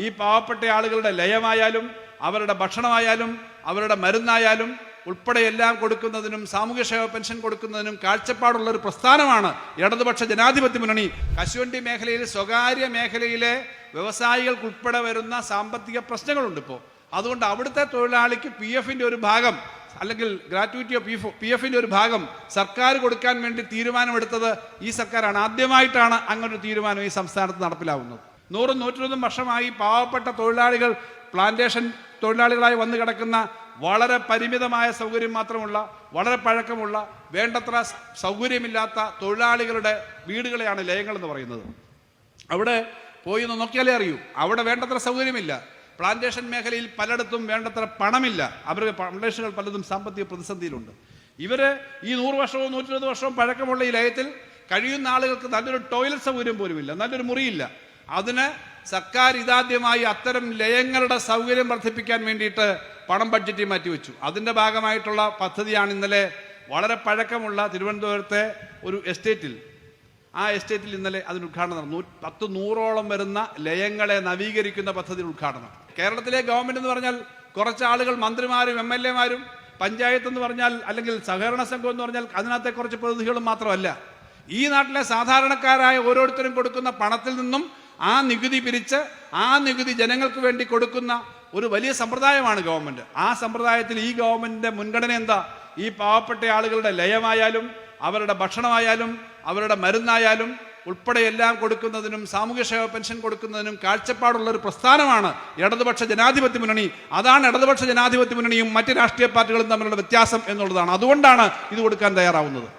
ഈ പാവപ്പെട്ട ആളുകളുടെ ലയമായാലും അവരുടെ ഭക്ഷണമായാലും അവരുടെ മരുന്നായാലും ഉൾപ്പെടെ എല്ലാം കൊടുക്കുന്നതിനും സാമൂഹ്യക്ഷേമ പെൻഷൻ കൊടുക്കുന്നതിനും കാഴ്ചപ്പാടുള്ള ഒരു പ്രസ്ഥാനമാണ് ഇടതുപക്ഷ ജനാധിപത്യ മുന്നണി. കശുവണ്ടി മേഖലയിൽ, സ്വകാര്യ മേഖലയിലെ വ്യവസായികൾക്കുൾപ്പെടെ വരുന്ന സാമ്പത്തിക പ്രശ്നങ്ങളുണ്ട് ഇപ്പോൾ. അതുകൊണ്ട് അവിടുത്തെ തൊഴിലാളിക്ക് PF-ന്റെ ഒരു ഭാഗം അല്ലെങ്കിൽ ഗ്രാറ്റുവിറ്റി PF-ന്റെ ഒരു ഭാഗം സർക്കാർ കൊടുക്കാൻ വേണ്ടി തീരുമാനമെടുത്തത് ഈ സർക്കാരാണ്. ആദ്യമായിട്ടാണ് അങ്ങനൊരു തീരുമാനം ഈ സംസ്ഥാനത്ത് നടപ്പിലാവുന്നത്. 100-120 വർഷമായി പാവപ്പെട്ട തൊഴിലാളികൾ പ്ലാന്റേഷൻ തൊഴിലാളികളായി വന്നു കിടക്കുന്ന വളരെ പരിമിതമായ സൗകര്യം മാത്രമുള്ള, വളരെ പഴക്കമുള്ള, വേണ്ടത്ര സൗകര്യമില്ലാത്ത തൊഴിലാളികളുടെ വീടുകളെയാണ് ലയങ്ങൾ എന്ന് പറയുന്നത്. അവിടെ പോയി ഒന്ന് നോക്കിയാലേ അറിയൂ, അവിടെ വേണ്ടത്ര സൗകര്യമില്ല. പ്ലാന്റേഷൻ മേഖലയിൽ പലയിടത്തും വേണ്ടത്ര പണമില്ല. അവരുടെ പ്ലാന്റേഷനുകൾ പലതും സാമ്പത്തിക പ്രതിസന്ധിയിലുണ്ട്. ഇവര് ഈ 100 വർഷവും 120 വർഷവും പഴക്കമുള്ള ഈ ലയത്തിൽ കഴിയുന്ന ആളുകൾക്ക് നല്ലൊരു ടോയ്ലറ്റ് സൗകര്യം പോലുമില്ല, നല്ലൊരു മുറിയില്ല. അതിന് സർക്കാർ ഇതാദ്യമായി അത്തരം ലയങ്ങളുടെ സൗകര്യം വർദ്ധിപ്പിക്കാൻ വേണ്ടിയിട്ട് പണം ബഡ്ജറ്റിൽ മാറ്റിവെച്ചു. അതിൻ്റെ ഭാഗമായിട്ടുള്ള പദ്ധതിയാണ് ഇന്നലെ വളരെ പഴക്കമുള്ള തിരുവനന്തപുരത്തെ ഒരു എസ്റ്റേറ്റിൽ, ആ എസ്റ്റേറ്റിൽ ഇന്നലെ അതിന് ഉദ്ഘാടനം നടന്നു. 100-100ഓളം വരുന്ന ലയങ്ങളെ നവീകരിക്കുന്ന പദ്ധതി ഉദ്ഘാടനം. കേരളത്തിലെ ഗവൺമെന്റ് എന്ന് പറഞ്ഞാൽ കുറച്ച് ആളുകൾ, മന്ത്രിമാരും MLA-മാരും, പഞ്ചായത്ത് എന്ന് പറഞ്ഞാൽ അല്ലെങ്കിൽ സഹകരണ സംഘം എന്ന് പറഞ്ഞാൽ അതിനകത്തെ കുറച്ച് പ്രതിനിധികളും മാത്രമല്ല. ഈ നാട്ടിലെ സാധാരണക്കാരായ ഓരോരുത്തരും കൊടുക്കുന്ന പണത്തിൽ നിന്നും ആ നികുതി പിരിച്ച് ആ നികുതി ജനങ്ങൾക്ക് വേണ്ടി കൊടുക്കുന്ന ഒരു വലിയ സമ്പ്രദായമാണ് ഗവൺമെന്റ്. ആ സമ്പ്രദായത്തിൽ ഈ ഗവൺമെന്റിന്റെ മുൻഗണന എന്താ? ഈ പാവപ്പെട്ട ആളുകളുടെ ലയമായാലും അവരുടെ ഭക്ഷണമായാലും അവരുടെ മരുന്നായാലും ഉൾപ്പെടെ എല്ലാം കൊടുക്കുന്നതിനും സാമൂഹ്യക്ഷേമ പെൻഷൻ കൊടുക്കുന്നതിനും കാഴ്ചപ്പാടുള്ള ഒരു പ്രസ്ഥാനമാണ് ഇടതുപക്ഷ ജനാധിപത്യ മുന്നണി. അതാണ് ഇടതുപക്ഷ ജനാധിപത്യ മുന്നണിയും മറ്റ് രാഷ്ട്രീയ പാർട്ടികളും തമ്മിലുള്ള വ്യത്യാസം എന്നുള്ളതാണ്. അതുകൊണ്ടാണ് ഇത് കൊടുക്കാൻ തയ്യാറാവുന്നത്.